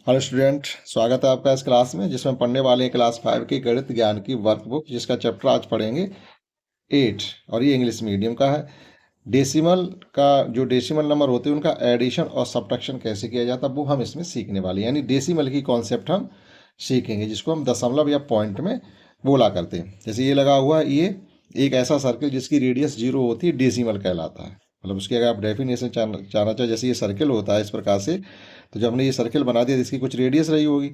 Hello student, स्वागत है आपका इस क्लास में जिसमें पढ़ने वाले हैं क्लास 5 की गणित ज्ञान की वर्कबुक, जिसका चैप्टर आज पढ़ेंगे 8 और ये इंग्लिश मीडियम का है। डेसिमल का जो डेसिमल नंबर होते हैं उनका एडिशन और सब्ट्रैक्शन कैसे किया जाता है वो हम इसमें सीखने वाले हैं। यानी डेसिमल की कॉन्सेप्ट हम सीखेंगे जिसको हम दशमलव या पॉइंट में बोला करते हैं। जैसे ये लगा हुआ है, ये एक ऐसा सर्किल जिसकी रेडियस 0 होती है डेसिमल कहलाता है। मतलब उसकी अगर आप डेफिनेशन जानना चाहे, जैसे ये सर्किल होता है इस प्रकार से, तो जब हमने ये सर्किल बना दिया तो इसकी कुछ रेडियस रही होगी।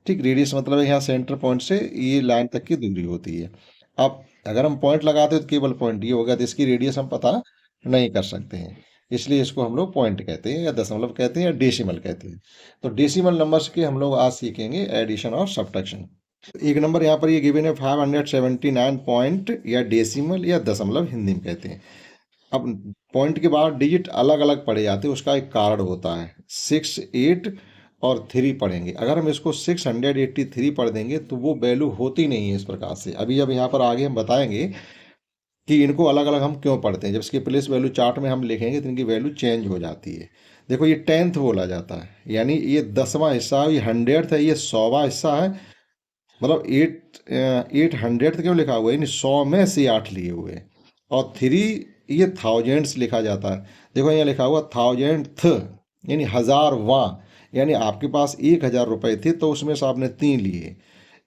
ठीक, रेडियस मतलब यहाँ सेंटर पॉइंट से ये लाइन तक की दूरी होती है। अब अगर हम पॉइंट लगाते हैं तो केवल पॉइंट ये होगा, तो इसकी रेडियस हम पता नहीं कर सकते हैं। इसलिए इसको हम लोग पॉइंट कहते हैं या दशमलव कहते हैं या डेसिमल कहते हैं। तो डेसिमल नंबर्स के हम लोग आज सीखेंगे एडिशन और सब्ट्रैक्शन। एक नंबर यहाँ पर ये गिवन है 579 पॉइंट, या डेसिमल या दशमलव हिंदी में कहते हैं। अब पॉइंट के बाद डिजिट अलग अलग पढ़े जाते हैं, उसका एक कारण होता है। 6, 8 और 3 पढ़ेंगे। अगर हम इसको 683 पढ़ देंगे तो वो वैल्यू होती नहीं है इस प्रकार से। अभी जब यहाँ पर आगे हम बताएंगे कि इनको अलग अलग हम क्यों पढ़ते हैं, जब इसकी प्लेस वैल्यू चार्ट में हम लिखेंगे तो इनकी वैल्यू चेंज हो जाती है। देखो ये 10th बोला जाता है, यानी ये 10वां हिस्सा है। ये 100th है, ये 100वां हिस्सा है। मतलब 800th क्यों लिखा हुआ है, यानी 100 में से 8 लिए हुए। और 3 ये थाउजेंड्स लिखा जाता है। देखो यहाँ लिखा हुआ 1000th, यानी 1000वां। यानी आपके पास 1000 रुपये थे तो उसमें से आपने 3 लिए।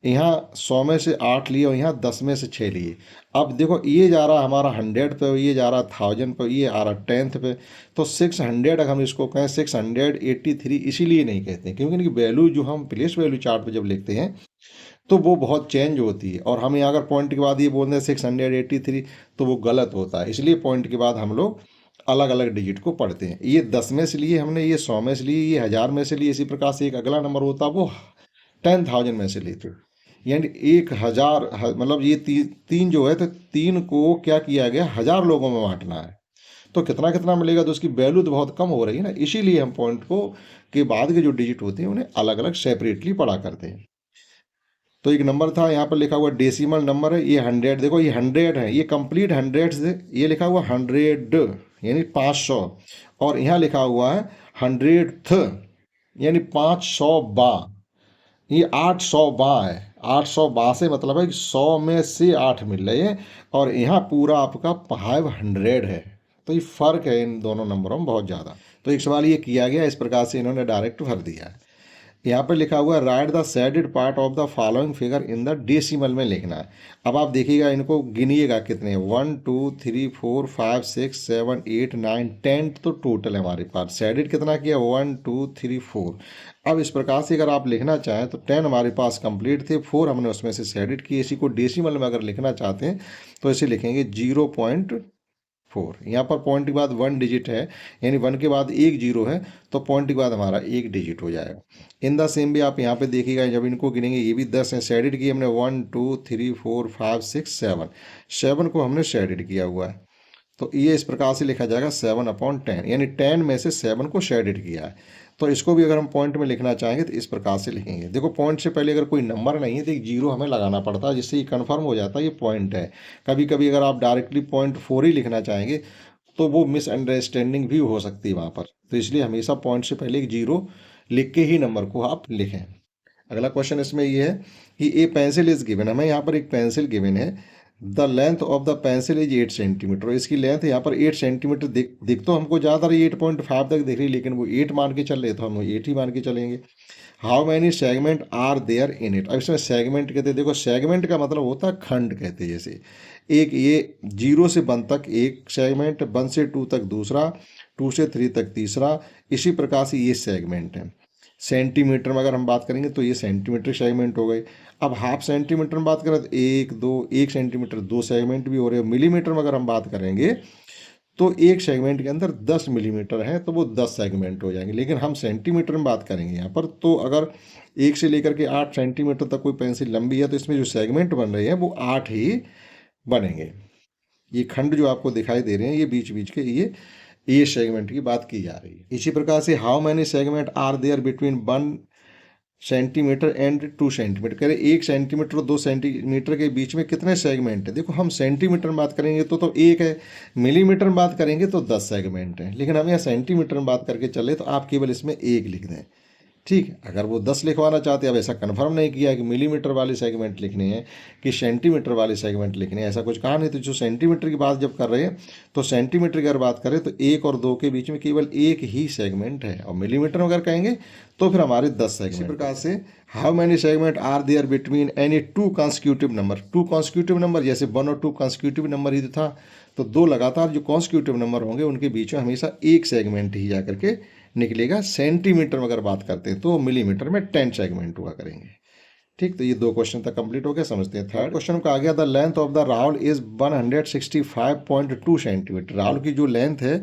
यहाँ 100 में से 8 लिए और यहाँ 10 में से 6 लिए। अब देखो ये जा रहा हमारा 100 पे, ये जा रहा 1000 पे, ये आ रहा 10th पे। तो 600 अगर हम इसको कहें 683 इसीलिए नहीं कहते हैं क्योंकि इनकी वैल्यू जो हम प्लेस वैल्यू चार्ट पे जब लिखते हैं तो वो बहुत चेंज होती है। और हम यहाँ अगर पॉइंट के बाद ये बोल दें 683 तो वो गलत होता है। इसलिए पॉइंट के बाद हम लोग अलग अलग डिजिट को पढ़ते हैं। ये 10 में से लिए हमने, ये 100 में से लिए, ये 1000 में से लिए। इसी प्रकार से एक अगला नंबर होता है वो 10,000 में से लेते। यानी 1000 मतलब ये तीन जो है, तो 3 को क्या किया गया, 1000 लोगों में बांटना है। तो कितना कितना मिलेगा, तो उसकी वैल्यू तो बहुत कम हो रही है ना। इसीलिए हम पॉइंट को के बाद के जो डिजिट होते हैं उन्हें अलग अलग सेपरेटली पढ़ा करते हैं। तो एक नंबर था यहाँ पर लिखा हुआ डेसिमल नंबर है, ये 100। देखो ये 100 है, ये कंप्लीट 100 से ये लिखा हुआ 100 यानी 500। और यहाँ लिखा हुआ है 100th यानी 500वां। ये 800वां है। 800वां से मतलब है कि 100 में से 8 मिल रहे हैं और यहाँ पूरा आपका 500 है। तो ये फर्क है इन दोनों नंबरों में बहुत ज़्यादा। तो एक सवाल ये किया गया, इस प्रकार से इन्होंने डायरेक्ट भर दिया है। यहाँ पर लिखा हुआ है right the shaded part of the following figure in the decimal में लिखना है। अब आप देखिएगा, इनको गिनिएगा कितने, 1 2 3 4 5 6 7 8 9 10, तो टोटल है हमारे पास। शेडेड कितना किया, 1 2 3 4। अब इस प्रकार से अगर आप लिखना चाहें तो 10 हमारे पास कंप्लीट थे, 4 हमने उसमें से शेडेड किए। इसी को डेसिमल में अगर लिखना चाहते हैं तो इसे लिखेंगे 0.4। यहाँ पर पॉइंट के बाद 1 डिजिट है, यानी 1 के बाद एक जीरो है, तो पॉइंट के बाद हमारा एक डिजिट हो जाएगा। इन द सेम भी आप यहाँ पे देखिएगा, जब इनको गिनेंगे ये भी 10 है। शेडेड किए हमने 1 2 3 4 5 6 7। 7 को हमने शेडेड किया हुआ है, तो ये इस प्रकार से लिखा जाएगा 7/10, यानी 10 में से 7 को शेडेड किया है। तो इसको भी अगर हम पॉइंट में लिखना चाहेंगे तो इस प्रकार से लिखेंगे। देखो पॉइंट से पहले अगर कोई नंबर नहीं है तो एक जीरो हमें लगाना पड़ता है, जिससे ये कन्फर्म हो जाता है ये पॉइंट है। कभी कभी अगर आप डायरेक्टली 0.4 ही लिखना चाहेंगे तो वो मिसअंडरस्टैंडिंग भी हो सकती है वहाँ पर। तो इसलिए हमेशा पॉइंट से पहले एक जीरो लिख के ही नंबर को आप लिखें। अगला क्वेश्चन इसमें ये है कि ए पेंसिल इज गिवन। हमें यहाँ पर एक पेंसिल गिवन है। The length of the pencil is 8 centimetre. इसकी लेंथ यहाँ पर 8 सेंटीमीटर दिख तो हमको ज़्यादा रही, 8.5 तक दिख रही, लेकिन वो 8 मान के चल रहे तो हम 8 ही मान के चलेंगे। How many segment are there in it. अब इसमें सेगमेंट कहते हैं, देखो सेगमेंट का मतलब होता है खंड कहते हैं। जैसे एक ये 0 से 1 तक एक सेगमेंट, 1 से 2 तक दूसरा, 2 से 3 तक तीसरा, इसी प्रकार से ये सेगमेंट है। सेंटीमीटर में अगर हम बात करेंगे तो ये सेंटीमीटर सेगमेंट हो गए। अब हाफ सेंटीमीटर में बात करें तो 1 2, 1 सेंटीमीटर 2 सेगमेंट भी हो रहे हैं। मिलीमीटर में अगर हम बात करेंगे तो एक सेगमेंट के अंदर 10 मिलीमीटर है, तो वो 10 सेगमेंट हो जाएंगे। लेकिन हम सेंटीमीटर में बात करेंगे यहाँ पर, तो अगर 1 से लेकर के 8 सेंटीमीटर तक कोई पेंसिल लंबी है तो इसमें जो सेगमेंट बन रहे हैं वो 8 ही बनेंगे। ये खंड जो आपको दिखाई दे रहे हैं ये बीच बीच के ये सेगमेंट की बात की जा रही है। इसी प्रकार से how many segment are there between 1 centimetre and 2 centimetre. कह रहे 1 सेंटीमीटर और 2 सेंटीमीटर के बीच में कितने सेगमेंट है। देखो हम सेंटीमीटर में बात करेंगे तो 1 है, मिलीमीटर में बात करेंगे तो 10 सेगमेंट है, लेकिन हम यहाँ सेंटीमीटर में बात करके चले तो आप केवल इसमें 1 लिख दें। ठीक है, अगर वो 10 लिखवाना चाहते हैं, अब ऐसा कन्फर्म नहीं किया कि मिलीमीटर वाले सेगमेंट लिखने हैं कि सेंटीमीटर वाले सेगमेंट लिखने हैं, ऐसा कुछ कहा नहीं। तो जो सेंटीमीटर की बात जब कर रहे हैं तो सेंटीमीटर की अगर बात करें तो 1 और 2 के बीच में केवल एक ही सेगमेंट है, और मिलीमीटर में अगर कहेंगे तो फिर हमारे 10 सेगमेंट। इसी प्रकार से how many segment are there between any two consecutive number. Two consecutive number जैसे 1 और 2 कॉन्सिक्यूटिव नंबर ही था, तो दो लगातार जो कॉन्सिक्यूटिव नंबर होंगे उनके बीच में हमेशा एक सेगमेंट ही जाकर के निकलेगा। सेंटीमीटर में अगर बात करते हैं तो मिलीमीटर में 10 सेगमेंट हुआ करेंगे। ठीक, तो ये 2 क्वेश्चन तक कंप्लीट हो गया। समझते हैं थर्ड क्वेश्चन का। आ गया, the length of the Rahul is 165.2 centimetre. Rahul की जो लेंथ है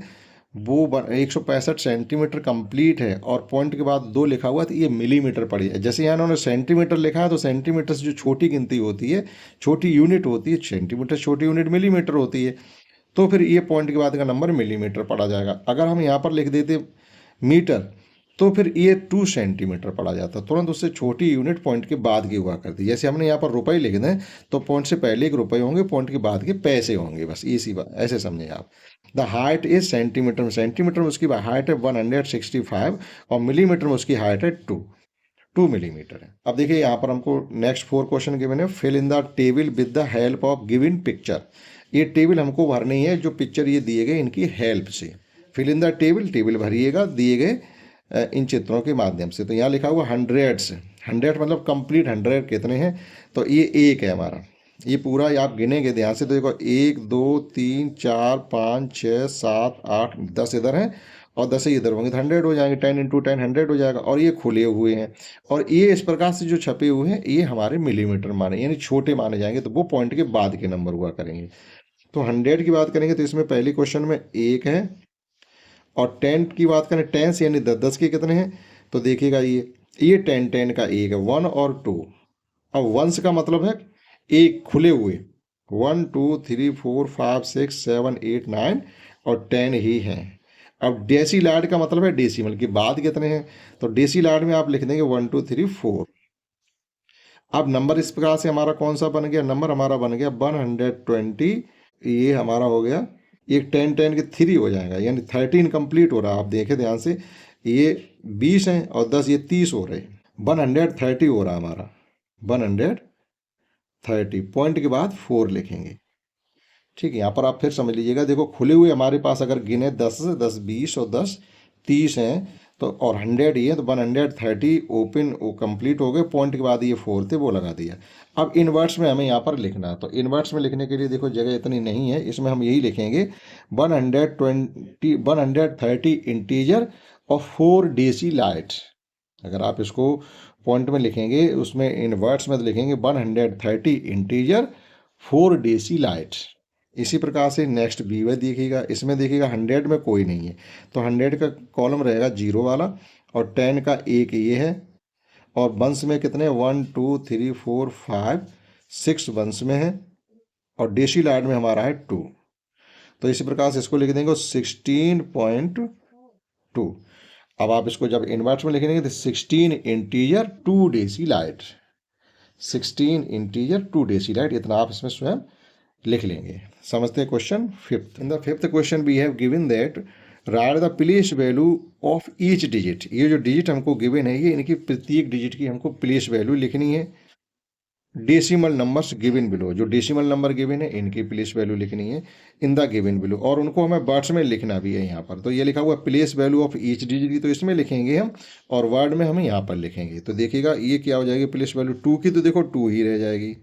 वो 165 सेंटीमीटर कंप्लीट है, और पॉइंट के बाद 2 लिखा हुआ है, तो ये मिलीमीटर पड़ी है। जैसे यहाँ उन्होंने सेंटीमीटर लिखा है तो सेंटीमीटर से जो छोटी गिनती होती है, छोटी यूनिट होती है, सेंटीमीटर छोटी यूनिट मिलीमीटर होती है, तो फिर ये पॉइंट के बाद का नंबर मिलीमीटर पड़ा जाएगा। अगर हम यहाँ पर लिख देते मीटर तो फिर ये 2 सेंटीमीटर पड़ा जाता, तुरंत उससे छोटी यूनिट पॉइंट के बाद की हुआ करती। जैसे हमने यहाँ पर रुपए लिख दें तो पॉइंट से पहले एक रुपए होंगे, पॉइंट के बाद के पैसे होंगे, बस इसी बात, ऐसे समझे आप। द हाइट इज सेंटीमीटर में, सेंटीमीटर में उसकी हाइट है 165 और मिलीमीटर में उसकी हाइट है 2 मिलीमीटर है। अब देखिए यहाँ पर हमको नेक्स्ट 4 क्वेश्चन गिवन है। Fill in the table with the help of given picture. ये टेबल हमको भरनी है जो पिक्चर ये दिए गए इनकी हेल्प से। Fill in the table, table भरिएगा दिए गए इन चित्रों के माध्यम से। तो यहाँ लिखा हुआ हंड्रेड्स, 100 मतलब कंप्लीट 100 कितने हैं, तो ये एक है हमारा। ये पूरा आप गिनेंगे ध्यान से तो देखो 1 2 3 4 5 6 7 8 10 इधर हैं और 10 इधर होंगे, तो 100 हो जाएंगे। 10 × 10 100 हो जाएगा। और ये खुले हुए हैं, और ये इस प्रकार से जो छपे हुए हैं ये हमारे मिलीमीटर माने, यानी छोटे माने जाएंगे, तो वो पॉइंट के बाद के नंबर हुआ करेंगे। तो 100 की बात करेंगे तो इसमें पहले क्वेश्चन में 1 है, और 10 की बात करें 10 यानी 10 के कितने हैं, तो देखिएगा ये 10 का 1 है, 1 और 2। अब वंस का मतलब है एक खुले हुए, 1 2 3 4 5 6 7 8 9 और 10 ही हैं। अब डेसीलाड का मतलब है डेसिमल के बाद कितने हैं, तो डेसीलाड में आप लिख देंगे 1 2 3 4। अब नंबर इस प्रकार से हमारा कौन सा बन गया, नंबर हमारा बन गया 120। ये हमारा हो गया, ये 10 10 के 3 हो जाएगा, यानी 13 कंप्लीट हो रहा है। आप देखें ध्यान से, ये 20 हैं और 10 ये 30 हो रहे, 130 हो रहा हमारा, 130। पॉइंट के बाद 4 लिखेंगे। ठीक है, यहाँ पर आप फिर समझ लीजिएगा, देखो खुले हुए हमारे पास अगर गिने 10 10 20 और 10 30 हैं, तो और 100 ही है, तो 130 ओपन वो कंप्लीट हो गए। पॉइंट के बाद ये 4 थे वो लगा दिया। अब इनवर्ट्स में हमें यहाँ पर लिखना है, तो इनवर्ट्स में लिखने के लिए देखो जगह इतनी नहीं है, इसमें हम यही लिखेंगे 130 इंटीजर और 4 डेसीलाइट। अगर आप इसको पॉइंट में लिखेंगे, उसमें इनवर्ट्स में लिखेंगे 130 इंटीजर 4 डेसीलाइट। इसी प्रकार से नेक्स्ट बी में देखिएगा, इसमें देखिएगा 100 में कोई नहीं है, तो 100 का कॉलम रहेगा 0 वाला, और 10 का 1 ये है, और वंश में कितने 1 2 3 4 5 6 वंश में है, और डेसीलाइट में हमारा है 2। तो इसी प्रकार से इसको लिख देंगे 16.2। अब आप इसको जब इनवर्स में लिखेंगे तो 16 इंटीजर 2 डेसीलाइट, 16 इंटीजर 2 डेसीलाइट, इतना आप इसमें स्वयं लिख लेंगे। समझते हैं question fifth. In the fifth question we have given that write the place value of each digit. ये जो डिजिट हमको गिवन है, ये इनकी प्रत्येक डिजिट की हमको प्लेस वैल्यू लिखनी है। डेसिमल नंबर्स गिवन बिलो, जो डेसिमल नंबर गिवन है इनकी प्लेस वैल्यू लिखनी है इन द गिवन बिलो, और उनको हमें वर्ड्स में लिखना भी है। यहाँ पर तो ये लिखा हुआ place value of each digit की, तो इसमें लिखेंगे हम, और वर्ड में हम यहाँ पर लिखेंगे। तो देखिएगा ये क्या हो जाएगी, प्लेस वैल्यू 2 की, तो देखो 2 ही रह जाएगी।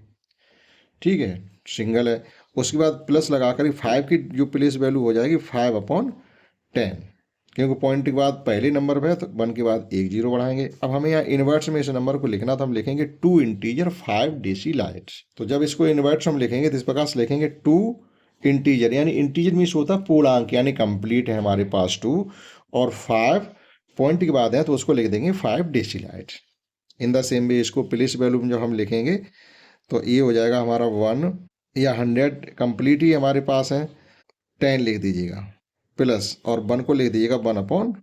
ठीक है, सिंगल है। उसके बाद प्लस लगाकर 5 की जो प्लेस वैल्यू हो जाएगी 5/10, क्योंकि पॉइंट के बाद पहले नंबर पे है तो 1 के बाद 1 0 बढ़ाएंगे। अब हमें यहाँ इनवर्ट्स में इस नंबर को लिखना, तो हम लिखेंगे 2 इंटीजर 5 डेसीलाइट। तो जब इसको इनवर्ट्स हम लिखेंगे तो इस प्रकार से लिखेंगे 2 इंटीजर, यानी इंटीजर मीन्स होता है पूर्णांक, यानी कंप्लीट है हमारे पास 2, और 5 पॉइंट के बाद है तो उसको लिख देंगे 5 डेसीलाइट। इन द सेम वे इसको प्लेस वैल्यू में जब हम लिखेंगे तो ये हो जाएगा हमारा 1 या 100 कंप्लीट ही हमारे पास है, 10 लिख दीजिएगा प्लस, और 1 को लिख दीजिएगा 1/।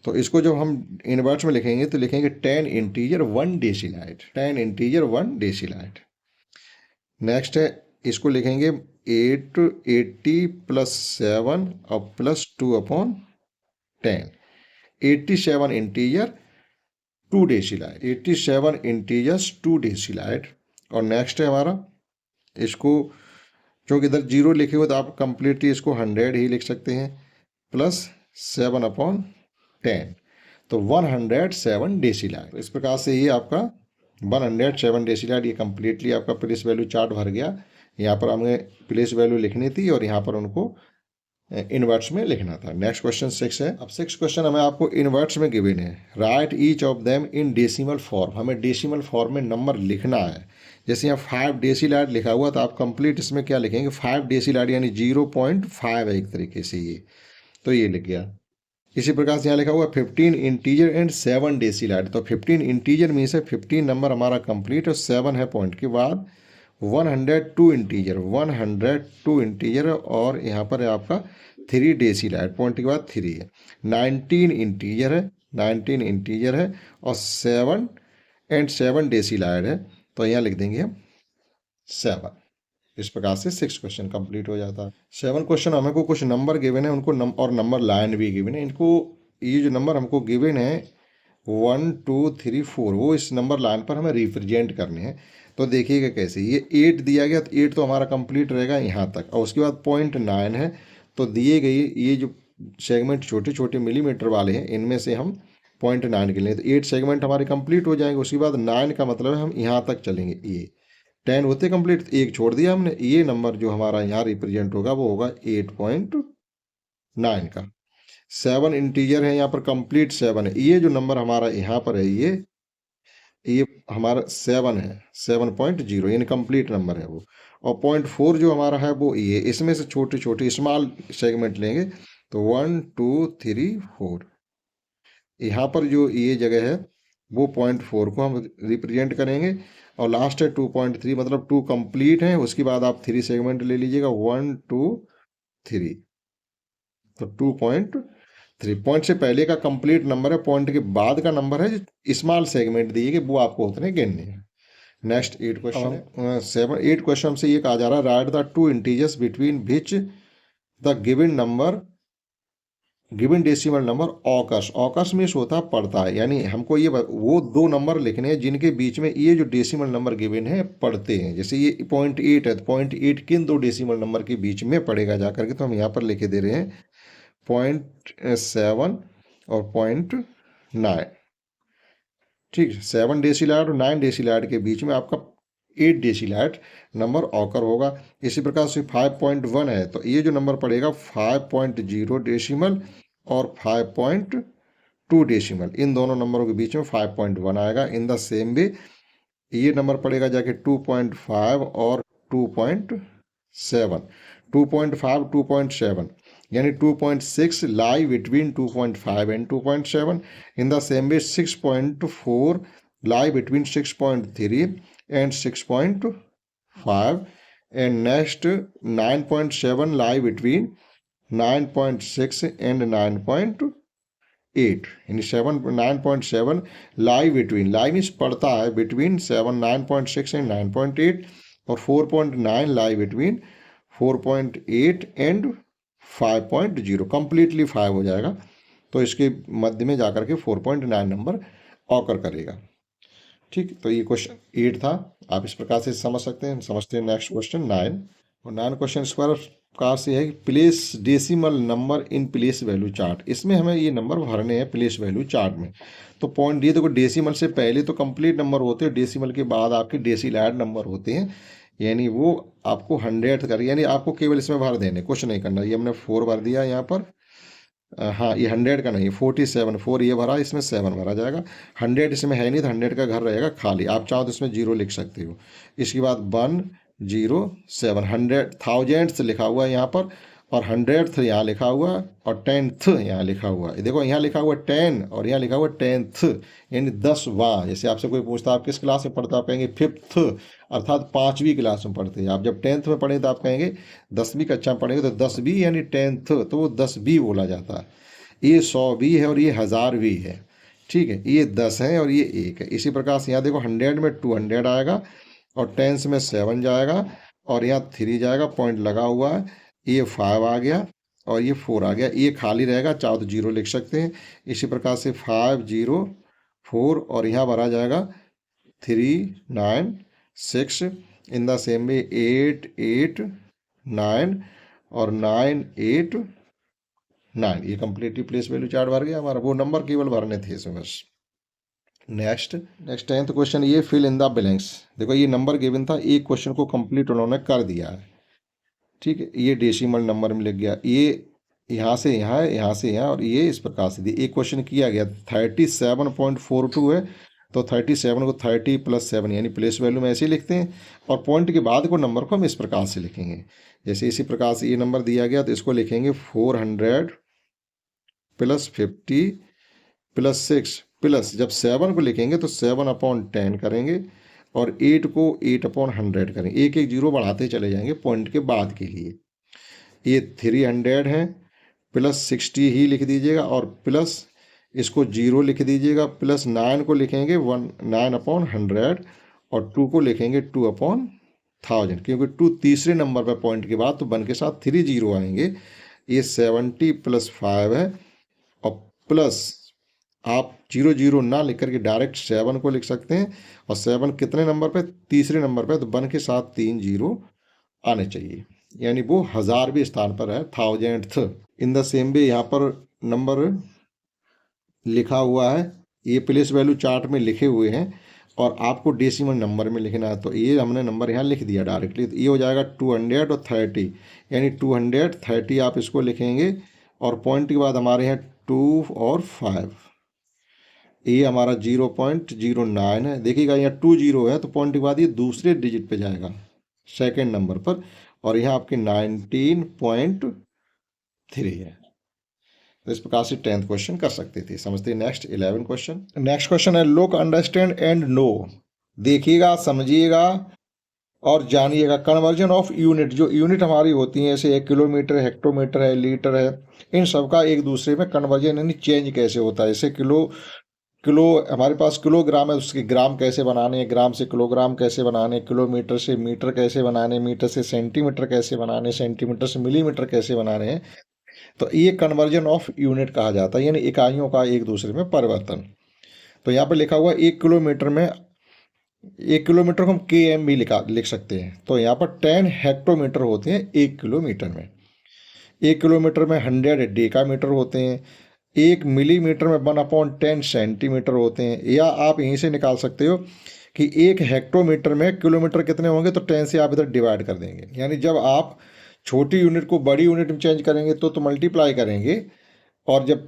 तो इसको जब हम इनवर्ट्स में लिखेंगे तो लिखेंगे 10 इंटीजर 1 डेसीलाइट, 10 इंटीजर 1 डेसीलाइट। नेक्स्ट है, इसको लिखेंगे 880 + 7 और +2/10, 87 इंटीजर 2 डेसीलाइट, 87 इंटीजर्स 2 डेसीलाइट। और नेक्स्ट है हमारा, इसको क्योंकि इधर 0 लिखे हुए तो आप कंप्लीटली इसको 100 ही लिख सकते हैं, प्लस 7/10, तो 107 डेसीलाइट। इस प्रकार से ये आपका 107 डेसीलाइट, ये कंप्लीटली आपका प्लेस वैल्यू चार्ट भर गया। यहाँ पर हमें प्लेस वैल्यू लिखनी थी और यहाँ पर उनको इनवर्ट्स में लिखना था। नेक्स्ट क्वेश्चन 6 है। अब 6 क्वेश्चन हमें आपको इनवर्ट्स में गिवन है। Right each of them in decimal form, हमें डेसिमल फॉर्म में नंबर लिखना है। जैसे यहाँ 5 डेसीलाइट लिखा हुआ तो आप कंप्लीट इसमें क्या लिखेंगे, 5 डेसीलाइट यानी 0.5 है एक तरीके से ये, तो ये लिख गया। इसी प्रकार से यहाँ लिखा हुआ 15 इंटीजर एंड 7 डेसीलाइट, तो 15 इंटीजर मीन से 15 नंबर हमारा कंप्लीट और 7 है पॉइंट के बाद। 102 इंटीजर, 102 इंटीजर और यहाँ पर है आपका 3 डेसीलाइट, पॉइंट के बाद 3 है। 19 इंटीजर है, 19 इंटीजर है और 7 एंड 7 डेसीलाइट है, तो यहाँ लिख देंगे हम 7। इस प्रकार से 6 क्वेश्चन कंप्लीट हो जाता है। 7 क्वेश्चन हमको कुछ नंबर गिवन है उनको और नंबर लाइन भी गिवन है। इनको ये जो नंबर हमको गिवन है 1 2 3 4, वो इस नंबर लाइन पर हमें रिप्रेजेंट करने हैं। तो देखिएगा कैसे, ये 8 दिया गया तो 8 तो हमारा कंप्लीट रहेगा यहाँ तक, और उसके बाद 0.9 है, तो दिए गई ये जो सेगमेंट छोटे छोटे मिलीमीटर वाले हैं इनमें से हम 0.9 के लिए, तो 8 सेगमेंट हमारे कंप्लीट हो जाएंगे। उसके बाद 9 का मतलब है हम यहाँ तक चलेंगे, ये 10 होते कंप्लीट, एक छोड़ दिया हमने, ये नंबर जो हमारा यहाँ रिप्रेजेंट होगा वो होगा 8.9 का। 7 इंटीजर है, यहाँ पर कंप्लीट 7 है, ये जो नंबर हमारा यहाँ पर है ये हमारा 7 है, 7.0 यानी कंप्लीट नंबर है वो। और 0.4 जो हमारा है वो ये, इसमें से छोटे छोटे स्मॉल सेगमेंट लेंगे, तो 1 2 3 4, यहाँ पर जो ये जगह है वो 0.4 को हम रिप्रेजेंट करेंगे। और लास्ट है 2.3, मतलब 2 कंप्लीट है, उसके बाद आप 3 सेगमेंट ले लीजिएगा, 1 2 3, तो 2.3 पॉइंट से पहले का कंप्लीट नंबर है, पॉइंट के बाद का नंबर है जो स्मॉल सेगमेंट दिए गए वो आपको उतने गिनने हैं। नेक्स्ट 8 क्वेश्चन है। 8 क्वेश्चन से ये कहा जा रहा है, right the 2 integers between which the given number given decimal number occurs, occurs means होता है पढ़ता है, यानी हमको ये वो 2 नंबर लिखने हैं जिनके बीच में ये जो डेसिमल नंबर गिवन है पढ़ते हैं। जैसे ये 0.8 है, तो 0.8 किन 2 डेसिमल नंबर के बीच में पढ़ेगा जाकर के, तो हम यहाँ पर लिखे दे रहे हैं 0.7 और 0.9। ठीक है, 7 डेसीलाइट और 9 डेसीलाइट के बीच में आपका 8 डेसीलाइट नंबर ऑकर होगा। इसी प्रकार से 5.1 है, तो ये जो नंबर पड़ेगा 5.0 डेसिमल और 5.2 डेसिमल, इन दोनों नंबरों के बीच में 5.1 आएगा। इन द सेम वे ये नंबर पड़ेगा जाके 2.5 और 2.7, 2.5 2.7 यानी 2.6 lie between 2.5 and 2.7। In the same way 6.4 lie between 6.3 and 6.5, and next 9.7 lie between 9.6 and 9.8, यानी 9.7 lie between, lie मीन्स पढ़ता है between 9.6 and 9.8, और 4.9 lie between 4.8 and 5.0, कंप्लीटली 5 हो जाएगा, तो इसके मध्य में जाकर के 4.9 नंबर ऑकर करेगा। ठीक, तो ये क्वेश्चन 8 था, आप इस प्रकार से समझ सकते हैं। समझते हैं नेक्स्ट क्वेश्चन 9। और 9 क्वेश्चन इस प्रकार से है कि place decimal number in place value chart, इसमें हमें ये नंबर भरने हैं प्लेस वैल्यू चार्ट में। तो पॉइंट ये देखो, डेसिमल से पहले तो कंप्लीट नंबर होते हैं, डेसिमल के बाद आपके डेसीलाइट नंबर होते हैं, यानी वो आपको 100 कर, यानी आपको केवल इसमें भर देने, कुछ नहीं करना। ये हमने 4 भर दिया यहाँ पर, हाँ ये 100 का नहीं, 47, 4 ये भरा, इसमें 7 भरा जाएगा। 100 इसमें है नहीं, तो 100 का घर रहेगा खाली, आप चाहो तो इसमें 0 लिख सकते हो। इसके बाद 1 0 7, 100 थाउजेंड्स लिखा हुआ है यहाँ पर, और 100th यहाँ लिखा हुआ, और 10th यहाँ लिखा हुआ है। देखो यहाँ लिखा हुआ 10 और यहाँ लिखा हुआ 10th, यानी 10वां। जैसे आपसे कोई पूछता है आप किस क्लास में पढ़ते, आप कहेंगे 5th, अर्थात 5वीं क्लास में पढ़ते हैं। आप जब 10th में पढ़े तो आप कहेंगे 10वीं कक्षा में पढ़ेंगे, तो 10वीं यानी 10th, तो वो 10वीं बोला जाता है। ये 100वीं है और ये 1000वीं है। ठीक है, ये 10 है और ये 1 है। इसी प्रकार से यहाँ देखो 100 में 200 आएगा, और 10 में 7 जाएगा, और यहाँ 3 जाएगा, पॉइंट लगा हुआ है, ये 5 आ गया और ये 4 आ गया। ये खाली रहेगा, चाहो तो 0 लिख सकते हैं। इसी प्रकार से 5 0 4 और यहाँ पर आ जाएगा 3 9 6। इन द सेम वे 8 8 9 और 9 8 9। ये कंप्लीटली प्लेस वैल्यू चार्ट भर गया हमारा, वो नंबर केवल भरने थे इसमें बस। नेक्स्ट 10th क्वेश्चन, ये फिल इन द ब्लैंक्स। देखो ये नंबर गिवन था, एक क्वेश्चन को कंप्लीट उन्होंने कर दिया है, ठीक है। ये डेसिमल नंबर में लिख गया, ये यहाँ से यहाँ है, यहाँ से यहाँ, और ये इस प्रकार से दिया। एक क्वेश्चन किया गया 37.42 है, तो 37 को 30 + 7 यानी प्लेस वैल्यू में ऐसे ही लिखते हैं, और पॉइंट के बाद को नंबर को हम इस प्रकार से लिखेंगे। जैसे इसी प्रकार से ये नंबर दिया गया तो इसको लिखेंगे 400 + 50 + 6 प्लस, जब 7 को लिखेंगे तो 7/10 करेंगे, और 8 को 8/100 करेंगे। एक एक जीरो बढ़ाते चले जाएंगे पॉइंट के बाद के लिए। ये 300 है, +60 ही लिख दीजिएगा, और प्लस इसको 0 लिख दीजिएगा, प्लस 9 को लिखेंगे 9/100, और 2 को लिखेंगे 2/1000, क्योंकि 2 तीसरे नंबर पर पॉइंट के बाद, तो 1 के साथ 3 0 आएंगे। ये 70 + 5 है, और प्लस आप 0 0 ना लिख करके डायरेक्ट 7 को लिख सकते हैं, और 7 कितने नंबर पे, तीसरे नंबर पे, तो 1 के साथ 3 0 आने चाहिए, यानी वो 1000वें स्थान पर है, 1000th। In the same way यहाँ पर नंबर लिखा हुआ है, ये प्लेस वैल्यू चार्ट में लिखे हुए हैं, और आपको डेसिमल नंबर में लिखना है, तो ये हमने नंबर यहाँ लिख दिया डायरेक्टली। तो ये हो जाएगा 230, यानी 230 आप इसको लिखेंगे, और पॉइंट के बाद हमारे यहाँ 2 और 5, ये हमारा 0.09 है। देखिएगा यहाँ 2 0 है, तो पॉइंट के बाद ये दूसरे डिजिट पे जाएगा, सेकेंड नंबर पर, और यहाँ आपके 19.3 है। तो इस प्रकार से 10th क्वेश्चन कर सकते थे। समझते हैं नेक्स्ट 11 क्वेश्चन। नेक्स्ट क्वेश्चन है लुक, अंडरस्टैंड एंड नो। देखिएगा, समझिएगा और जानिएगा। कन्वर्जन ऑफ यूनिट, जो यूनिट हमारी होती हैं, जैसे किलोमीटर, हेक्टोमीटर है, लीटर है, इन सब का एक दूसरे में कन्वर्जन यानी चेंज कैसे होता है। जैसे किलो हमारे पास किलोग्राम है, उसके ग्राम कैसे बनाने हैं, ग्राम से किलोग्राम कैसे बनाने, किलोमीटर से मीटर कैसे बनाने, मीटर से सेंटीमीटर कैसे बनाने, सेंटीमीटर से मिलीमीटर कैसे बनाने हैं। तो ये कन्वर्जन ऑफ यूनिट कहा जाता है, यानी इकाइयों का एक दूसरे में परिवर्तन। तो यहाँ पर लिखा हुआ 1 किलोमीटर में, 1 किलोमीटर को हम km भी लिख सकते हैं। तो यहाँ पर 10 हेक्टोमीटर होते हैं 1 किलोमीटर में। 1 किलोमीटर में 100 डेकामीटर होते हैं। 1 मिलीमीटर में 1/10 सेंटीमीटर होते हैं। या आप यहीं से निकाल सकते हो कि 1 हेक्टोमीटर में किलोमीटर कितने होंगे, तो 10 से आप इधर डिवाइड कर देंगे। यानी जब आप छोटी यूनिट को बड़ी यूनिट में चेंज करेंगे तो मल्टीप्लाई करेंगे, और जब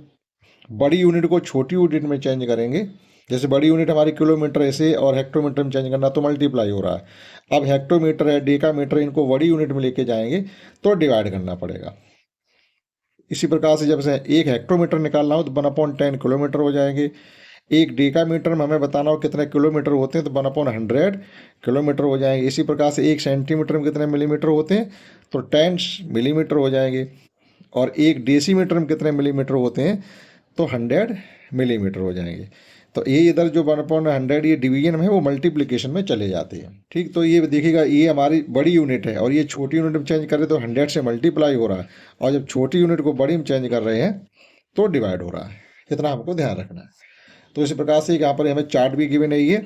बड़ी यूनिट को छोटी यूनिट में चेंज करेंगे, जैसे बड़ी यूनिट हमारी किलोमीटर ऐसे और हेक्टोमीटर में चेंज करना, तो मल्टीप्लाई हो रहा है। अब हेक्टोमीटर है, डेकामीटर, इनको बड़ी यूनिट में लेके जाएंगे तो डिवाइड करना पड़ेगा। इसी प्रकार से जब से 1 हेक्टोमीटर निकालना हो तो 1/10 किलोमीटर हो जाएंगे। 1 डेकामीटर में हमें बताना हो कितने किलोमीटर होते हैं, तो 1/100 किलोमीटर हो जाएंगे। इसी प्रकार से 1 सेंटीमीटर में कितने मिलीमीटर होते हैं, तो 10 मिलीमीटर हो जाएंगे। और 1 डेसीमीटर में कितने मिलीमीटर होते हैं, तो 100 मिलीमीटर हो जाएंगे। तो ये इधर जो 1/100 ये डिवीजन में है, वो मल्टीप्लिकेशन में चले जाते हैं। ठीक, तो ये देखिएगा, ये हमारी बड़ी यूनिट है, और ये छोटी यूनिट में चेंज करें तो 100 से मल्टीप्लाई हो रहा है, और जब छोटी यूनिट को बड़ी में चेंज कर रहे हैं तो डिवाइड हो रहा है। इतना हमको ध्यान रखना है। तो इसी प्रकार से यहाँ पर हमें चार्ट भी गिवन है। ये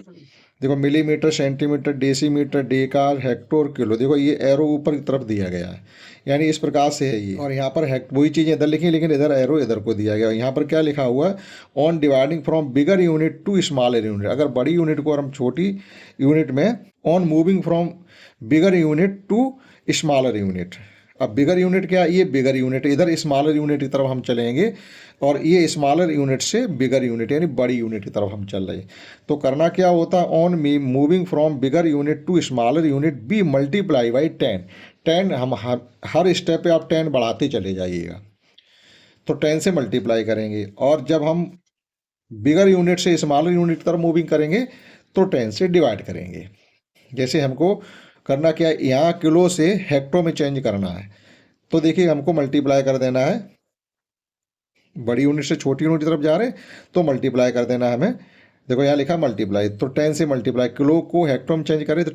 देखो, millimetre, centimetre, decimetre, decker, hectare, kilo, देखो ये एरो ऊपर की तरफ दिया गया है, यानी इस प्रकार से है ये। और यहाँ पर वही चीज़ें इधर लिखी, लेकिन इधर एरो इधर को दिया गया। यहाँ पर क्या लिखा हुआ है, on dividing from bigger unit to smaller unit. अगर बड़ी यूनिट को और हम छोटी यूनिट में, on moving from bigger unit to smaller unit. अब बिगर यूनिट क्या है, ये बिगर यूनिट, इधर स्मॉलर यूनिट की तरफ हम चलेंगे, और ये स्मॉलर यूनिट से बिगर यूनिट यानी बड़ी यूनिट की तरफ हम चल रहे हैं। तो करना क्या होता है, on moving from bigger unit to smaller unit be multiply by 10। हम हर स्टेप पे आप 10 बढ़ाते चले जाइएगा, तो 10 से मल्टीप्लाई करेंगे। और जब हम बिगर यूनिट से स्मॉलर यूनिट की तरफ मूविंग करेंगे तो 10 से डिवाइड करेंगे। जैसे हमको करना क्या है, यहाँ किलो से हेक्टो में चेंज करना है, तो देखिए हमको मल्टीप्लाई कर देना है। बड़ी यूनिट से छोटी यूनिट की तरफ जा रहे हैं तो मल्टीप्लाई कर देना है हमें। देखो यहाँ लिखा मल्टीप्लाई, तो 10 से मल्टीप्लाई, किलो को हेक्टो में चेंज करें तो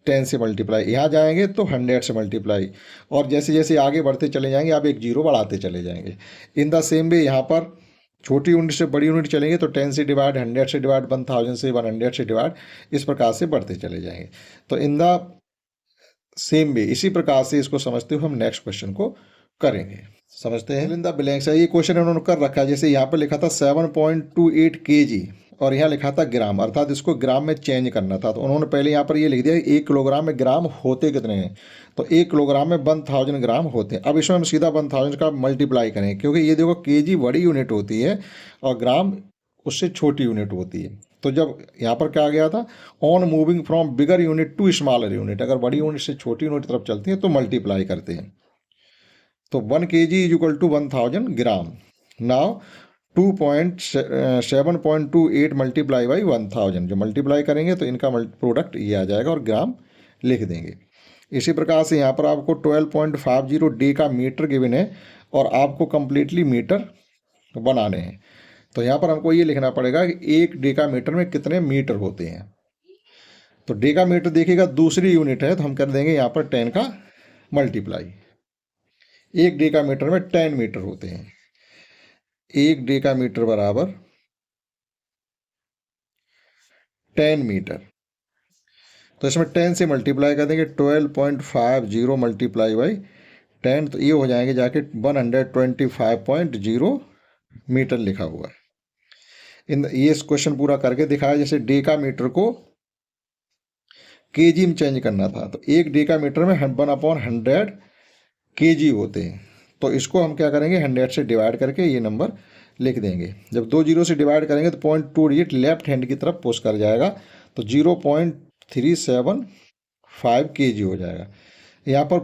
10 से मल्टीप्लाई, यहाँ जाएंगे तो 100 से मल्टीप्लाई, और जैसे जैसे आगे बढ़ते चले जाएंगे आप एक जीरो बढ़ाते चले जाएंगे। इन द सेम वे यहाँ पर छोटी यूनिट से बड़ी यूनिट चलेंगे तो 10 से डिवाइड, 100 से डिवाइड, 1000 से 100 से डिवाइड, इस प्रकार से बढ़ते चले जाएंगे। तो इन द सेम वे, इसी प्रकार से इसको समझते हुए हम नेक्स्ट क्वेश्चन को करेंगे। समझते हैं। इन द ब्लैंक्स है, ये क्वेश्चन उन्होंने कर रखा है। जैसे यहाँ पर लिखा था 7.28 kg और यहाँ लिखा था ग्राम, अर्थात इसको ग्राम में चेंज करना था। तो उन्होंने पहले यहाँ पर ये लिख दिया 1 किलोग्राम में ग्राम होते कितने हैं, तो 1 किलोग्राम में 1000 ग्राम होते हैं। अब इसमें हम सीधा 1000 का मल्टीप्लाई करें, क्योंकि ये देखो केजी बड़ी यूनिट होती है और ग्राम उससे छोटी यूनिट होती है। तो जब यहाँ पर क्या आ गया था, on moving from bigger unit to smaller unit, अगर बड़ी यूनिट से छोटी यूनिट तरफ चलती है तो मल्टीप्लाई करते हैं। तो 1 kg is equal to 1000 gram. Now 7.28 multiply by 1000, जो मल्टीप्लाई करेंगे तो इनका प्रोडक्ट ये आ जाएगा और ग्राम लिख देंगे। इसी प्रकार से यहाँ पर आपको 12.50 डे का मीटर गिवन है और आपको कंप्लीटली मीटर बनाने हैं। तो यहाँ पर हमको ये लिखना पड़ेगा कि 1 डेका मीटर में कितने मीटर होते हैं। तो डेका मीटर देखिएगा दूसरी यूनिट है, तो हम कर देंगे यहाँ पर 10 का मल्टीप्लाई। 1 डेका मीटर में 10 मीटर होते हैं। 1 डेका मीटर बराबर 10 मीटर। तो इसमें 10 से मल्टीप्लाई कर देंगे, 12.50 मल्टीप्लाई बाई 10, तो ये हो जाएंगे जाके 125.0 मीटर लिखा हुआ है। ये इस क्वेश्चन पूरा करके दिखाया। जैसे डेका मीटर को केजी में चेंज करना था, तो 1 डेका मीटर में 1/100 केजी होते हैं। तो इसको हम क्या करेंगे, 100 से डिवाइड करके ये नंबर लिख देंगे। जब 2 जीरो से डिवाइड करेंगे तो 0.28 लेफ्ट हैंड की तरफ पुश कर जाएगा, तो 0.375 केजी हो जाएगा। यहाँ पर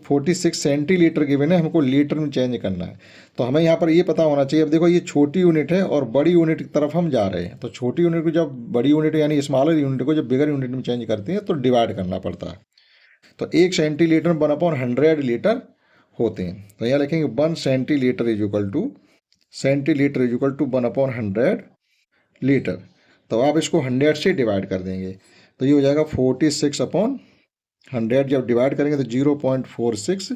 46 सेंटीलीटर गिवन है, हमको लीटर में चेंज करना है। तो हमें यहाँ पर ये पता होना चाहिए। अब देखो ये छोटी यूनिट है और बड़ी यूनिट की तरफ हम जा रहे हैं, तो छोटी यूनिट को जब बड़ी यूनिट यानी स्मॉलर यूनिट को जब बिगर यूनिट में चेंज करते हैं तो डिवाइड करना पड़ता है। तो 1 सेंटीलीटर 1/100 लीटर होते हैं। तो यहाँ लिखेंगे 1 centilitre is equal to 1/100 litre. तो आप इसको 100 से डिवाइड कर देंगे, तो ये हो जाएगा 46/100। जब डिवाइड करेंगे तो 0.46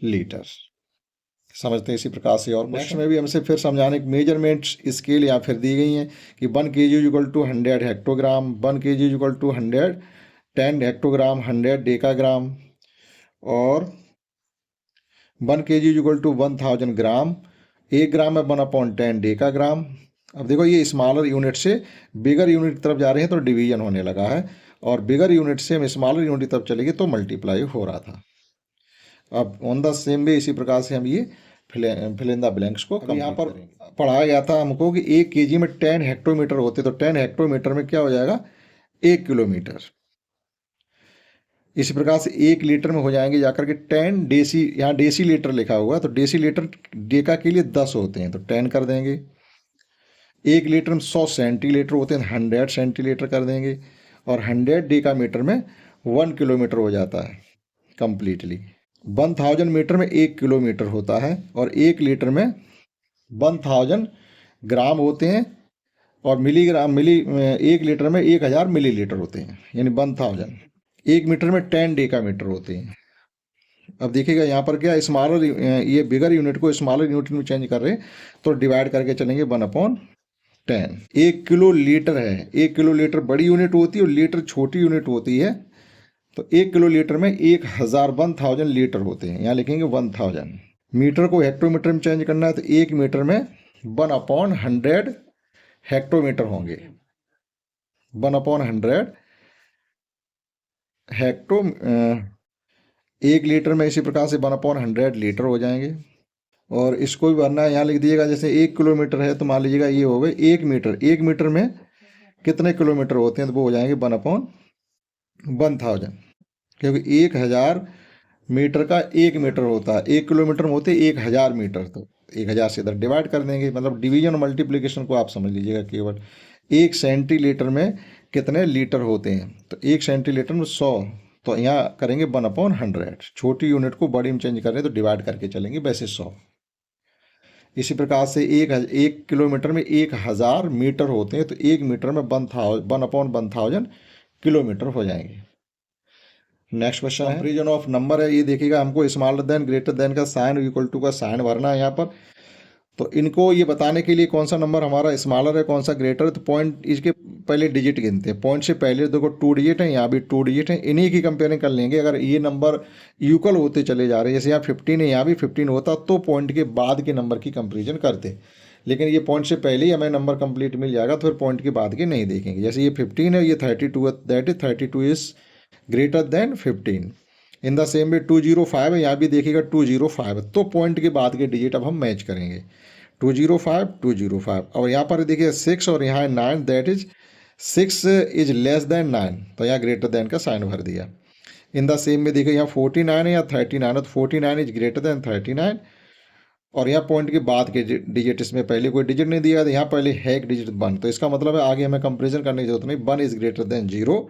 लीटर। समझते हैं इसी प्रकार से। और नेक्स्ट में भी हमसे फिर समझाने की मेजरमेंट्स स्केल यहाँ फिर दी गई हैं कि 1 kg is equal to 100 hectogram, 1 kg is equal to 110 hectogram, 100 decagram, और 1 kg is equal to 1000 gram. 1 gram में 1/10 डेकाग्राम। अब देखो ये स्मॉलर यूनिट से बिगर यूनिट की तरफ जा रहे हैं तो डिवीजन होने लगा है, और बिगर यूनिट से हम स्मॉलर यूनिट की तरफ चलेंगे तो मल्टीप्लाई हो रहा था। अब ऑन द सेम वे इसी प्रकार से हम ये फिल इन द ब्लैंक्स को यहाँ पर पढ़ाया गया था हमको कि 1 kg में 10 हेक्टोमीटर होते, तो 10 हेक्टोमीटर में क्या हो जाएगा, 1 किलोमीटर। इसी प्रकार से 1 लीटर में हो जाएंगे जाकर के 10 डेसी, यहाँ डेसी लीटर लिखा हुआ है तो डेसी लीटर डेका के लिए 10 होते हैं, तो 10 कर देंगे। 1 लीटर में 100 सेंटीलीटर होते हैं, 100 सेंटीलीटर कर देंगे, और 100 डेका मीटर में 1 किलोमीटर हो जाता है कंप्लीटली। 1000 मीटर में 1 किलोमीटर होता है, और 1 लीटर में 1000 ग्राम होते हैं, और मिलीग्राम 1 लीटर में 1000 मिलीलीटर होते हैं, यानी 1000। 1 मीटर में 10 डेका मीटर होते हैं। अब देखिएगा यहाँ पर क्या, स्मॉलर ये बिगर यूनिट को स्मॉलर यूनिट में चेंज कर रहे हैं, तो डिवाइड करके चलेंगे 1/10। 1 किलो लीटर है, 1 किलो लीटर बड़ी यूनिट होती है और लीटर छोटी यूनिट होती है। तो 1 किलो लीटर में 1000 लीटर होते हैं, यहाँ लिखेंगे 1000। मीटर को हेक्टोमीटर में चेंज करना है, तो 1 मीटर में 1/100 हेक्टोमीटर होंगे। 1/100 हेक्टो 1 लीटर में इसी प्रकार से 1/100 लीटर हो जाएंगे। और इसको भी भरना है, यहाँ लिख दीजिएगा। जैसे 1 किलोमीटर है तो मान लीजिएगा ये हो गए 1 मीटर। 1 मीटर में कितने किलोमीटर होते हैं, तो वो हो जाएंगे 1/1000, क्योंकि 1000 मीटर का 1 मीटर होता है। 1 किलोमीटर में होते 1000 मीटर, तो 1000 से इधर डिवाइड कर देंगे। मतलब डिवीजन और मल्टीप्लिकेशन को आप समझ लीजिएगा केवल। 1 सेंटीलीटर में कितने लीटर होते हैं, तो 1 सेंटीलीटर में 100, तो यहाँ करेंगे 1/100। छोटी यूनिट को बड़ी में चेंज कर रहे हैं तो डिवाइड करके चलेंगे, वैसे 100। इसी प्रकार से 1 किलोमीटर में 1000 मीटर होते हैं, तो 1 मीटर में 1/1000 किलोमीटर हो जाएंगे। नेक्स्ट क्वेश्चन है कंपैरिजन ऑफ नंबर है। ये देखिएगा हमको स्मॉलर देन ग्रेटर देन का साइन इक्वल टू का साइन भरना है यहाँ पर। तो इनको ये बताने के लिए कौन सा नंबर हमारा स्मॉलर है कौन सा ग्रेटर है, तो पॉइंट इसके पहले डिजिट गिनते हैं। पॉइंट से पहले देखो 2 डिजिट है, यहाँ भी 2 डिजिट है, इन्हीं की कंपेयरिंग कर लेंगे। अगर ये नंबर इक्वल होते चले जा रहे हैं, जैसे यहाँ 15 है यहाँ भी 15 होता, तो पॉइंट के बाद के नंबर की कंपेरिजन करते। लेकिन ये पॉइंट से पहले ही हमें नंबर कंप्लीट मिल जाएगा, तो फिर पॉइंट के बाद के नहीं देखेंगे। जैसे ये 15 है, ये 32 है, that is 32 is greater than 15। In the same way 205 है, यहाँ भी देखिएगा 205, तो पॉइंट के बाद के डिजिट अब हम मैच करेंगे। 205 205, और यहाँ पर देखिए 6 और यहाँ 9, that is 6 is less than 9, तो यहाँ ग्रेटर देन का साइन भर दिया। इन द सेम में देखिए यहाँ 49 है या 39 है, तो 49 इज ग्रेटर देन 39, और यहाँ पॉइंट के बाद के डिजिट, इसमें पहले कोई डिजिट नहीं दिया, तो यहाँ पहले है एक डिजिट 1, तो इसका मतलब है आगे हमें कंपेरिजन करने की जरूरत नहीं। 1 इज ग्रेटर देन 0,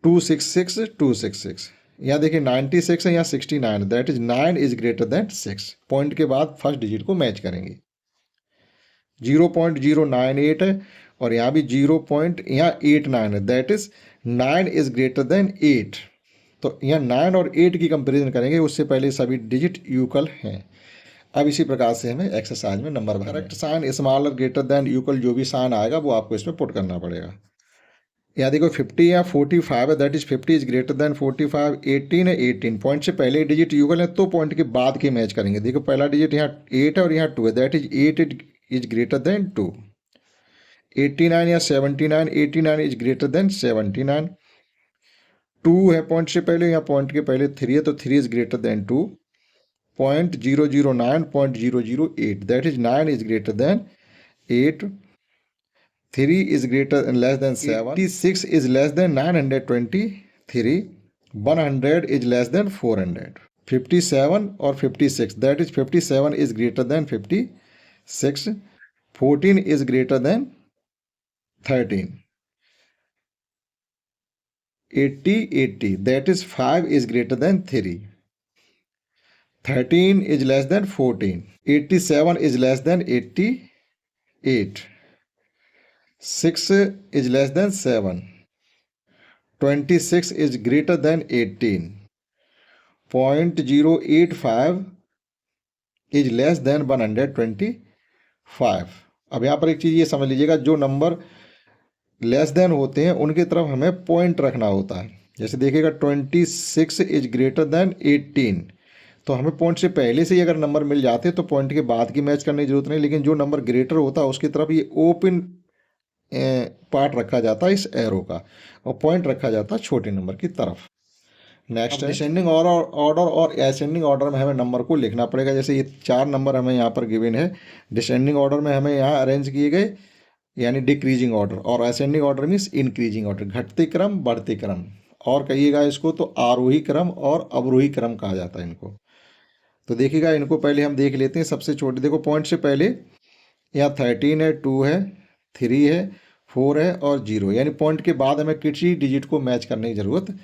266 266, यहाँ देखिए 96 है, यहाँ 69, that is 9 is greater than 6। Point के बाद फर्स्ट डिजिट को मैच करेंगे। 0.098 है, और यहाँ भी 0.89 है, that is 9 is greater than 8। तो यहाँ 9 और 8 की कंपेरिजन करेंगे, उससे पहले सभी डिजिट इक्वल हैं। अब इसी प्रकार से हमें एक्सरसाइज में number correct sign smaller greater than equal जो भी साइन आएगा वो आपको इसमें पुट करना पड़ेगा। यहाँ देखो 50 या 45 है, that is 50 is greater than 45। 18 है, 18 पॉइंट से पहले डिजिट इक्वल है, तो पॉइंट के बाद के मैच करेंगे। देखो पहला डिजिट यहाँ 8 है और यहाँ 2 है, that is 8 is greater than 2। 89 या 79, 89 इज ग्रेटर देन 79। 2 है पॉइंट से पहले, यहाँ पॉइंट के पहले 3 है, तो 3 is greater than 2। 0.009, 0.008, that is 9 is greater than 8। 3 is greater and less than 7. 86 is less than 923. 100 is less than 400. 57 or 56, that is 57 is greater than 56. 14 is greater than 13. 80, that is 5 is greater than 3. 13 is less than 14. 87 is less than 88. 6 is less than 7. 26 is greater than 18. 0.085 is less than 125. अब यहाँ पर एक चीज़ ये समझ लीजिएगा, जो number less than होते हैं उनके तरफ हमें पॉइंट रखना होता है। जैसे देखिएगा 26 इज ग्रेटर देन 18, तो हमें पॉइंट से पहले से ही अगर नंबर मिल जाते तो पॉइंट के बाद की मैच करने की जरूरत नहीं, लेकिन जो नंबर ग्रेटर होता है उसकी तरफ ये ओपन पार्ट रखा जाता है इस एरो का, और पॉइंट रखा जाता है छोटे नंबर की तरफ। नेक्स्ट है डिसेंडिंग ऑर्डर और असेंडिंग ऑर्डर में हमें नंबर को लिखना पड़ेगा। जैसे ये 4 नंबर हमें यहाँ पर गिवन है, डिसेंडिंग ऑर्डर में हमें यहाँ अरेंज किए गए, यानी डिक्रीजिंग ऑर्डर, और ascending order means increasing order, घटते क्रम बढ़ते क्रम, और कहिएगा इसको तो आरोही क्रम और अवरोही क्रम कहा जाता है इनको। तो देखिएगा इनको पहले हम देख लेते हैं। सबसे छोटे देखो पॉइंट से पहले यहाँ 13 है, 2 है, 3 है, 4 है और 0, यानी पॉइंट के बाद हमें किसी डिजिट को मैच करने की ज़रूरत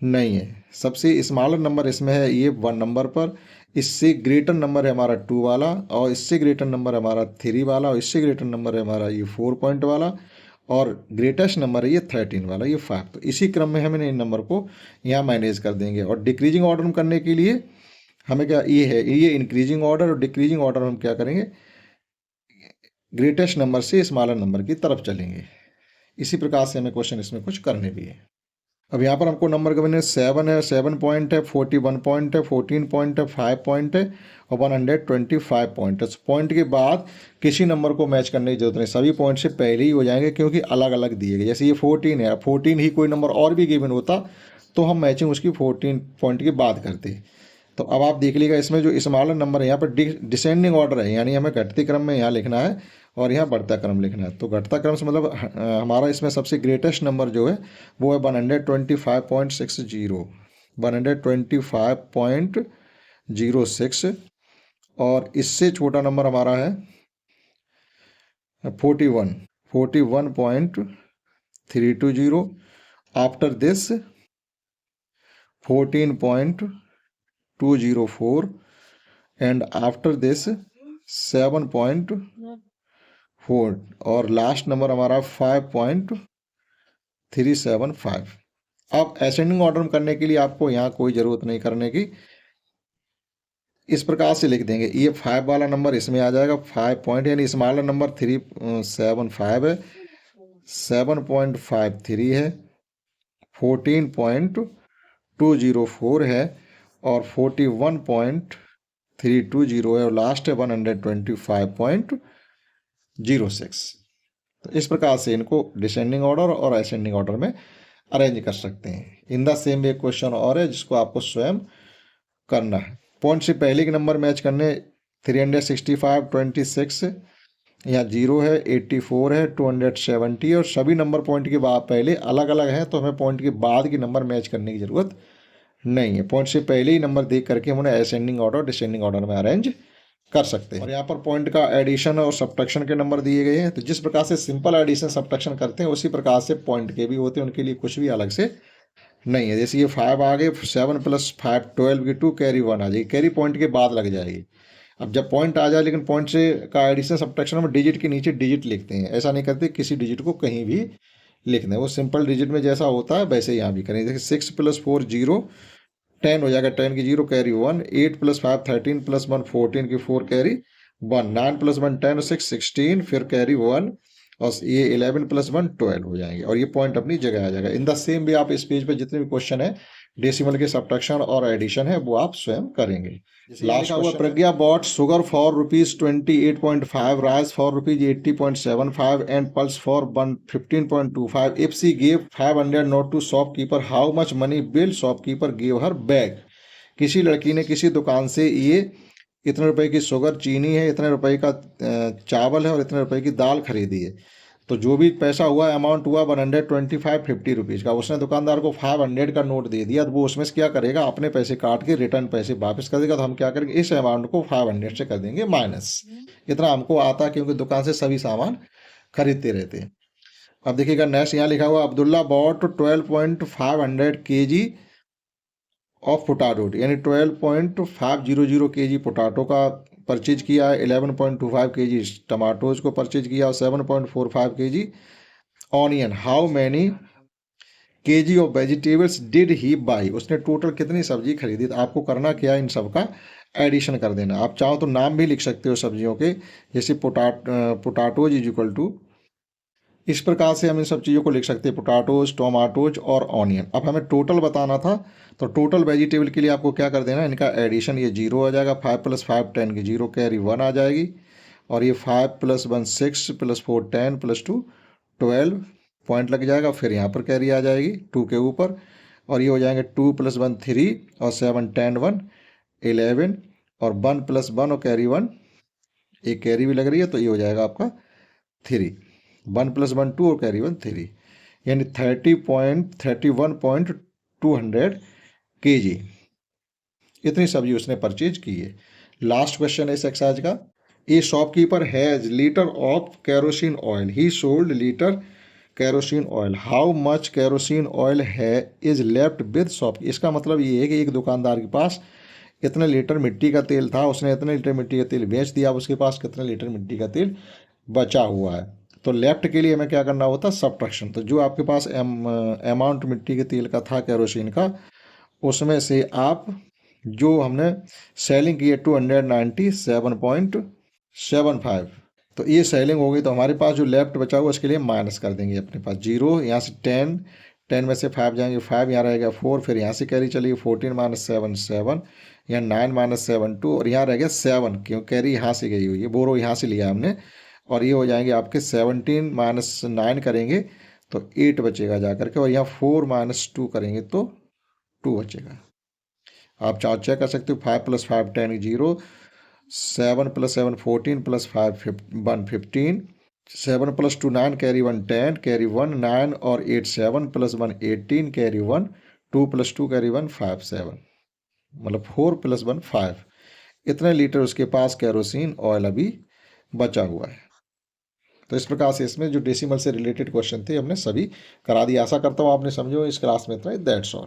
नहीं है। सबसे स्मॉलर नंबर इसमें है ये 1 नंबर पर, इससे ग्रेटर नंबर है हमारा 2 वाला, और इससे ग्रेटर नंबर है हमारा 3 वाला, और इससे ग्रेटर नंबर है हमारा ये 4 पॉइंट वाला, और ग्रेटेस्ट नंबर है ये 13 वाला, ये 5। तो इसी क्रम में हमें इन नंबर को यहाँ मैनेज कर देंगे। और डिक्रीजिंग ऑर्डर करने के लिए हमें क्या ये है, ये इंक्रीजिंग ऑर्डर, और डिक्रीजिंग ऑर्डर हम क्या करेंगे, ग्रेटेस्ट नंबर से स्मॉलर नंबर की तरफ चलेंगे। इसी प्रकार से हमें क्वेश्चन इसमें कुछ करने भी है। अब यहाँ पर हमको नंबर गिवन है 7 है, 7 पॉइंट है, 41 पॉइंट है, 14 पॉइंट है, 5 पॉइंट है और 125 पॉइंट है। पॉइंट के बाद किसी नंबर को मैच करने की जरूरत नहीं, सभी पॉइंट से पहले ही हो जाएंगे क्योंकि अलग अलग दिए गए। जैसे ये 14 है, 14 ही कोई नंबर और भी गिवन होता तो हम मैचिंग उसकी 14 पॉइंट के बाद करते। तो अब आप देख लीजिएगा इसमें जो स्मॉलर नंबर है यहाँ पर डिसेंडिंग ऑर्डर है, यानी हमें घटते क्रम में यहाँ लिखना है और यहाँ बढ़ता क्रम लिखना है। तो घटता क्रम से मतलब हमारा इसमें सबसे ग्रेटेस्ट नंबर जो है वो है 125.60, 125.06, और इससे छोटा नंबर हमारा है 41.320। After this 14.204 and after this 7.4, और लास्ट नंबर हमारा 5.375। अब असेंडिंग ऑर्डर करने के लिए आपको यहाँ कोई ज़रूरत नहीं करने की, इस प्रकार से लिख देंगे, ये 5 वाला नंबर इसमें आ जाएगा, 5 पॉइंट यानी स्मॉलर नंबर 375 है, 7.53 है, 14.204 है और 41.320 है और लास्ट है 125.06। तो इस प्रकार से इनको डिसेंडिंग ऑर्डर और असेंडिंग ऑर्डर में अरेंज कर सकते हैं। इन द सेम एक क्वेश्चन और है जिसको आपको स्वयं करना है। पॉइंट से पहले के नंबर मैच करने, 365, 26, यहाँ 0 है, 84 है, 270 और सभी नंबर पॉइंट के बाद पहले अलग अलग हैं, तो हमें पॉइंट के बाद के नंबर मैच करने की ज़रूरत नहीं है। पॉइंट से पहले ही नंबर देख करके हम उन्हें असेंडिंग ऑर्डर डिसेंडिंग ऑर्डर में अरेंज कर सकते हैं। और यहाँ पर पॉइंट का एडिशन और सब्ट्रैक्शन के नंबर दिए गए हैं, तो जिस प्रकार से सिंपल एडिशन सब्ट्रैक्शन करते हैं उसी प्रकार से पॉइंट के भी होते हैं, उनके लिए कुछ भी अलग से नहीं है। जैसे ये 5 आ गए, 7 + 5 12 की 2 कैरी 1 आ जाएगी, कैरी पॉइंट के बाद लग जाएगी। अब जब पॉइंट आ जाए, लेकिन पॉइंट से का एडिशन सब्ट्रैक्शन में डिजिट के नीचे डिजिट लिखते हैं, ऐसा नहीं करते किसी डिजिट को कहीं भी लिख दें, वो सिंपल डिजिट में जैसा होता है वैसे यहाँ भी करेंगे। जैसे 6 + 4 0, 10 हो जाएगा, 10 की 0 कैरी 1, 8 + 5 13 + 1 14 की 4 कैरी 1, 9 + 1 10 6 16 फिर कैरी 1 और ये 11 + 1 12 हो जाएंगे और ये पॉइंट अपनी जगह आ जाएगा। इन द सेम भी आप इस पेज पे जितने भी क्वेश्चन है डेसिमल के सब्ट्रैक्शन और एडिशन है वो आप स्वयं करेंगे। लास्ट हुआ, Pragya bought sugar for ₹28.5, rice for ₹80.75 and pulse for 15.25 if she gave 500 note to shopkeeper, how much money will shopkeeper give her back. किसी लड़की ने किसी दुकान से ये इतने रुपए की शुगर, चीनी है, इतने रुपए का चावल है और इतने रुपए की दाल खरीदी है, तो जो भी पैसा हुआ अमाउंट हुआ 125 50 रुपीज़ का, उसने दुकानदार को 500 का नोट दे दिया, तो वो उसमें से क्या करेगा, अपने पैसे काट के रिटर्न पैसे वापस कर देगा। तो हम क्या करेंगे, इस अमाउंट को 500 से कर देंगे माइनस। इतना हमको आता है क्योंकि दुकान से सभी सामान खरीदते रहते हैं। अब देखिएगा नेक्स्ट यहाँ लिखा हुआ, Abdullah bought 12.500 kg of potato, यानी 12.500 kg पोटाटो का परचेज किया है, 11.25 kg टमाटोज को परचेज किया और 7.45 kg onion. How many kg of vegetables did he by, उसने टोटल कितनी सब्जी खरीदी। तो आपको करना क्या है, इन सब का एडिशन कर देना। आप चाहो तो नाम भी लिख सकते हो सब्जियों के, जैसे पोटाटोज इज इक्वल टू, इस प्रकार से हम इन सब चीज़ों को लिख सकते हैं, पोटाटोज, टोमाटोज और ऑनियन। अब हमें टोटल बताना था, तो टोटल वेजिटेबल के लिए आपको क्या कर देना, इनका एडिशन, ये 0 आ जाएगा, 5 + 5 10 की 0 कैरी 1 आ जाएगी और ये 5 + 1 6 + 4 10 + 2 12 पॉइंट लग जाएगा, फिर यहाँ पर कैरी आ जाएगी 2 के ऊपर और ये हो जाएंगे 2 + 1 3 और 7 10 1 11 और 1 + 1 और कैरी 1, एक कैरी भी लग रही है, तो ये हो जाएगा आपका 3, 1 + 1 2 और कैरी 1 3, यानी 31.200 kg इतनी सब्जी उसने परचेज की है। लास्ट क्वेश्चन है इस एक्सरसाइज का, ए shopkeeper has litre of kerosene oil, he sold litre kerosene oil, how much kerosene oil है इज लेफ्ट विद शॉप। इसका मतलब ये है कि एक दुकानदार के पास इतने लीटर मिट्टी का तेल था, उसने इतने लीटर मिट्टी का तेल बेच दिया, उसके पास कितने लीटर मिट्टी का तेल बचा हुआ है। तो लेफ्ट के लिए हमें क्या करना होता है, सब्ट्रैक्शन। तो जो आपके पास अमाउंट मिट्टी के तेल का था कैरोसिन का, उसमें से आप जो हमने सेलिंग की है 297.75, तो ये सेलिंग हो गई, तो हमारे पास जो लेफ्ट बचा हुआ उसके लिए माइनस कर देंगे अपने पास 0, यहाँ से 10 10 में से 5 जाएंगे, 5 यहाँ रहेगा 4, फिर यहाँ से कैरी चलिए 14 - 7 7, यहाँ 9 - 7 2 और यहाँ रह गया 7, क्यों कैरी यहाँ से गई हुई है, बोरो यहाँ से लिया हमने, और ये हो जाएंगे आपके 17 - 9 करेंगे तो 8 बचेगा जा करके, और यहाँ 4 - 2 करेंगे तो 2 बचेगा। आप चाहो चेक कर सकते हो, 5 + 5 10 0, 7 + 7 14 + 5 1 15, 7 + 2 9 कैरी 1 10 कैरी 1 9 और 8 7 + 1 18 कैरी 1 2 + 2 कैरी 1 5 7, मतलब 4 + 1 5, इतने लीटर उसके पास कैरोसिन ऑयल अभी बचा हुआ है। तो इस प्रकार से इसमें जो डेसिमल से रिलेटेड क्वेश्चन थे हमने सभी करा दिया। आशा करता हूँ आपने समझो। इस क्लास में इतना ही, दैट्स ऑल।